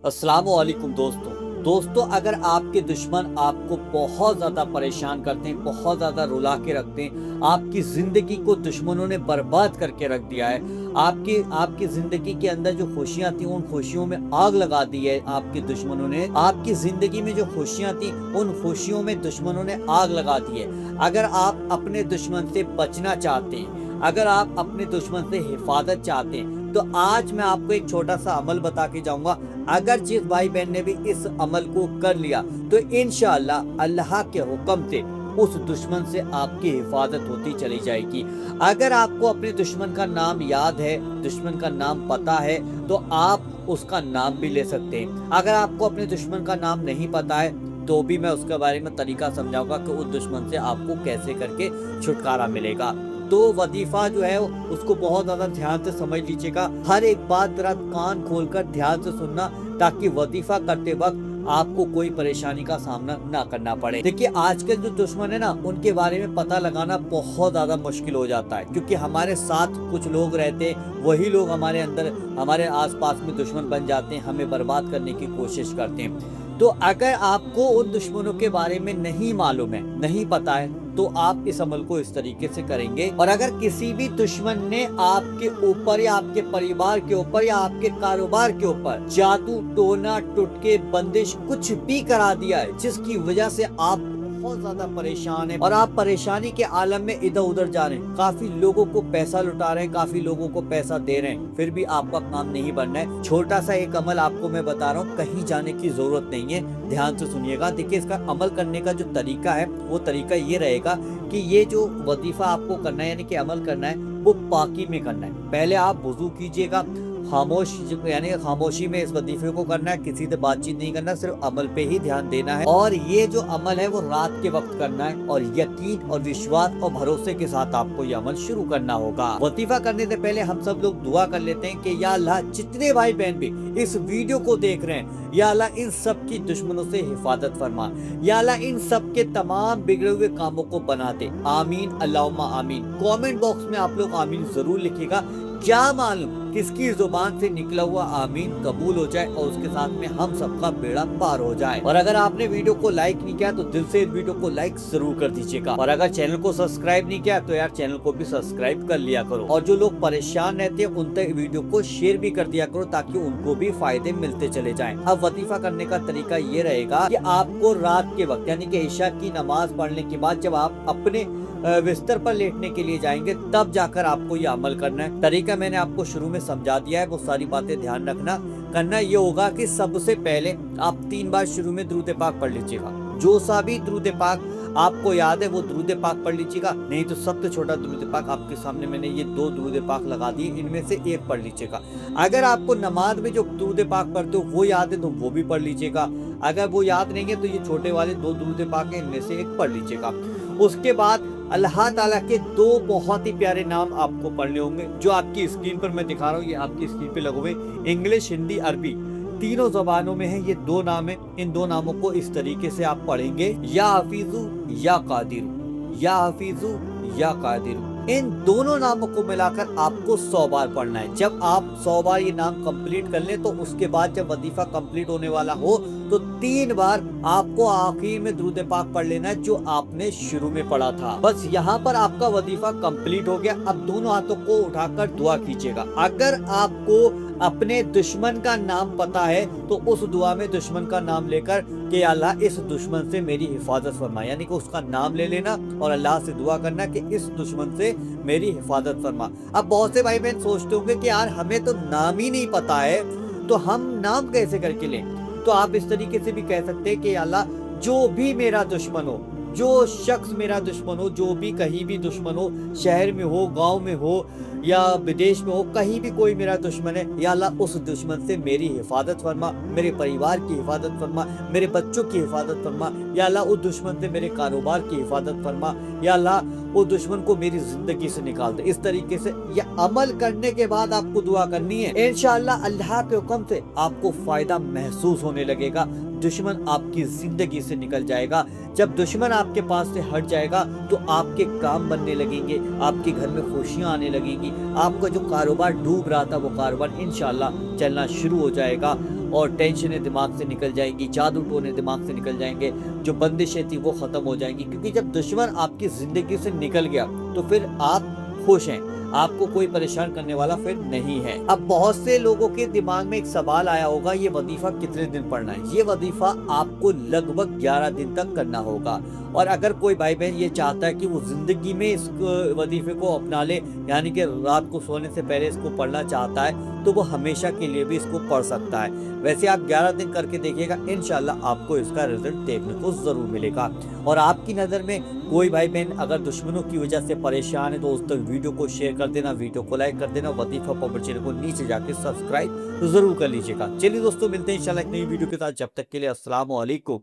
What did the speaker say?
अस्सलाम वालेकुम दोस्तों, अगर आपके दुश्मन आपको बहुत ज़्यादा परेशान करते हैं, बहुत ज़्यादा रुला के रखते हैं, आपकी ज़िंदगी को दुश्मनों ने बर्बाद करके रख दिया है, आपकी ज़िंदगी के अंदर जो खुशियाँ थी उन खुशियों में आग लगा दी है आपके दुश्मनों ने, आपकी ज़िंदगी में जो खुशियाँ थी उन खुशियों में दुश्मनों ने आग लगा दी है। अगर आप अपने दुश्मन से बचना चाहते हैं, अगर आप अपने दुश्मन से हिफाजत चाहते हैं, तो आज मैं आपको एक छोटा सा अमल बता के जाऊंगा। अगर जिस भाई बहन ने भी इस अमल को कर लिया तो इंशाअल्लाह अल्लाह के हुक्म से उस दुश्मन से आपकी हिफाजत होती चली जाएगी। अगर आपको अपने दुश्मन का नाम याद है, दुश्मन का नाम पता है, तो आप उसका नाम भी ले सकते हैं। अगर आपको अपने दुश्मन का नाम नहीं पता है तो भी मैं उसके बारे में तरीका समझाऊंगा कि उस दुश्मन से आपको कैसे करके छुटकारा मिलेगा। तो वजीफा जो है उसको बहुत ज्यादा ध्यान से समझ लीजिएगा। हर एक बात जरा कान खोलकर ध्यान से सुनना, ताकि वजीफा करते वक्त आपको कोई परेशानी का सामना ना करना पड़े। देखिए, आजकल जो दुश्मन है ना, उनके बारे में पता लगाना बहुत ज्यादा मुश्किल हो जाता है, क्योंकि हमारे साथ कुछ लोग रहते हैं, वही लोग हमारे अंदर, हमारे आसपास में दुश्मन बन जाते हैं, हमें बर्बाद करने की कोशिश करते हैं। तो अगर आपको उन दुश्मनों के बारे में नहीं मालूम है, नहीं पता है, तो आप इस अमल को इस तरीके से करेंगे। और अगर किसी भी दुश्मन ने आपके ऊपर या आपके परिवार के ऊपर या आपके कारोबार के ऊपर जादू, टोना, टुटके, बंदिश कुछ भी करा दिया है, जिसकी वजह से आप बहुत ज्यादा परेशान है और आप परेशानी के आलम में इधर उधर जा रहे हैं, काफी लोगों को पैसा लुटा रहे हैं, काफी लोगों को पैसा दे रहे हैं, फिर भी आपका काम नहीं बनना है। छोटा सा एक अमल आपको मैं बता रहा हूँ, कहीं जाने की जरूरत नहीं है, ध्यान से सुनिएगा। देखिए, इसका अमल करने का जो तरीका है वो तरीका ये रहेगा कि ये जो वजीफा आपको करना है, यानी कि अमल करना है, वो पाकी में करना है। पहले आप वुजू कीजिएगा, खामोश यानी खामोशी में इस वजीफे को करना है, किसी से बातचीत नहीं करना, सिर्फ अमल पे ही ध्यान देना है। और ये जो अमल है वो रात के वक्त करना है, और यकीन और विश्वास और भरोसे के साथ आपको ये अमल शुरू करना होगा। वजीफा करने से पहले हम सब लोग दुआ कर लेते हैं कि या अल्लाह, जितने भाई बहन भी इस वीडियो को देख रहे हैं, या अल्लाह इन सब की दुश्मनों से हिफाजत फरमा, या अल्लाह इन सब के तमाम बिगड़े हुए कामों को बना दे। आमीन, अल्लाहुम्मा आमीन। कमेंट बॉक्स में आप लोग आमीन जरूर लिखिएगा। क्या मालूम किसकी जुबान से निकला हुआ आमीन कबूल हो जाए और उसके साथ में हम सबका बेड़ा पार हो जाए। और अगर आपने वीडियो को लाइक नहीं किया तो दिल से इस वीडियो को लाइक जरूर कर दीजिएगा। और अगर चैनल को सब्सक्राइब नहीं किया तो यार चैनल को भी सब्सक्राइब कर लिया करो। और जो लोग परेशान रहते हैं उन तक वीडियो को शेयर भी कर दिया करो, ताकि उनको भी फायदे मिलते चले जाएं। अब वजीफा करने का तरीका ये रहेगा कि आपको रात के वक्त, यानी कि इशा की नमाज पढ़ने के बाद, जब आप अपने बिस्तर पर लेटने के लिए जाएंगे, तब जाकर आपको ये अमल करना है। तरीका मैंने आपको शुरू में समझा दिया है, वो सारी बातें ध्यान रखना। करना ये होगा कि सबसे पहले आप 3 बार शुरू में दुरूद पाक पढ़ लीजिएगा। जो सा भी दुरूद पाक आपको याद है वो दुरूद पाक पढ़ लीजिएगा, नहीं तो सबसे छोटा दुरूद पाक आपके सामने मैंने ये 2 दुरूद पाक लगा दिए, इनमें से एक पढ़ लीजिएगा। अगर आपको नमाज में जो दुरूद पाक पढ़ते हो वो याद है तो वो भी पढ़ लीजिएगा। अगर वो याद नहीं है तो ये छोटे वाले 2 दुरूद पाक हैं, इनमें से एक पढ़ लीजिएगा। उसके बाद अल्लाह ताला के 2 बहुत ही प्यारे नाम आपको पढ़ने होंगे, जो आपकी स्क्रीन पर मैं दिखा रहा हूँ, ये आपकी स्क्रीन पे लगे हुए, इंग्लिश, हिंदी, अरबी, तीनों जबानों में है। ये 2 नाम है, इन 2 नामों को इस तरीके से आप पढ़ेंगे, या हफीजू या कादिरू, या हफीजू या कादिरू। इन दोनों नामों को मिलाकर आपको 100 बार पढ़ना है। जब आप 100 बार ये नाम कंप्लीट कर लें तो उसके बाद जब वजीफा कंप्लीट होने वाला हो तो 3 बार आपको आखिर में दुरूद पाक पढ़ लेना है, जो आपने शुरू में पढ़ा था। बस यहाँ पर आपका वजीफा कंप्लीट हो गया। अब दोनों हाथों को उठाकर दुआ कीजिएगा। अगर आपको अपने दुश्मन का नाम पता है तो उस दुआ में दुश्मन का नाम लेकर कि अल्लाह इस दुश्मन से मेरी हिफाजत फरमा, यानी कि उसका नाम ले लेना और अल्लाह से दुआ करना कि इस दुश्मन से मेरी हिफाजत फरमा। अब बहुत से भाई बहन सोचते होंगे कि यार हमें तो नाम ही नहीं पता है, तो हम नाम कैसे करके लें? तो आप इस तरीके से भी कह सकते हैं कि अल्लाह, जो भी मेरा दुश्मन हो, जो शख्स मेरा दुश्मन हो, जो भी कहीं भी दुश्मन हो, शहर में हो, गांव में हो या विदेश में हो, कहीं भी कोई मेरा दुश्मन है, या अल्लाह उस दुश्मन से मेरी हिफाजत फरमा, मेरे परिवार की हिफाजत फरमा, मेरे बच्चों की हिफाजत फरमा, या अल्लाह उस दुश्मन से मेरे कारोबार की हिफाजत फरमा, या अल्लाह उस दुश्मन को मेरी जिंदगी से निकाल दे। इस तरीके से यह अमल करने के बाद आपको दुआ करनी है। इंशाअल्लाह अल्लाह के हुक्म से आपको फायदा महसूस होने लगेगा, दुश्मन आपकी जिंदगी से निकल जाएगा। जब दुश्मन आपके पास से हट जाएगा तो आपके काम बनने लगेंगे, आपके घर में खुशियां आने लगेंगी, आपका जो कारोबार डूब रहा था वो कारोबार इंशाअल्लाह चलना शुरू हो जाएगा। और टेंशनें दिमाग से निकल जाएंगी, जादू टोने दिमाग से निकल जाएंगे, जो बंदिशें थी वो खत्म हो जाएंगी। क्योंकि जब दुश्मन आपकी जिंदगी से निकल गया तो फिर आप खुश हैं, आपको कोई परेशान करने वाला फिर नहीं है। अब बहुत से लोगों के दिमाग में एक सवाल आया होगा, ये वजीफा कितने दिन पढ़ना है? ये वजीफा आपको लगभग 11 दिन तक करना होगा। और अगर कोई भाई बहन ये चाहता है कि वो जिंदगी में इस वजीफे को अपना ले, यानी कि रात को सोने से पहले इसको पढ़ना चाहता है, तो वो हमेशा के लिए भी इसको पढ़ सकता है। वैसे आप 11 दिन करके देखिएगा, इंशाल्लाह आपको इसका रिजल्ट देखने को जरूर मिलेगा। और आपकी नज़र में कोई भाई बहन अगर दुश्मनों की वजह से परेशान है तो उस तक वीडियो को शेयर कर देना, वीडियो को लाइक कर देना, वजीफा पॉपुलर चैनल को नीचे जाके सब्सक्राइब जरूर कर लीजिएगा। चलिए दोस्तों, मिलते हैं इंशाल्लाह एक नई वीडियो के साथ। जब तक के लिए अस्सलाम वालेकुम।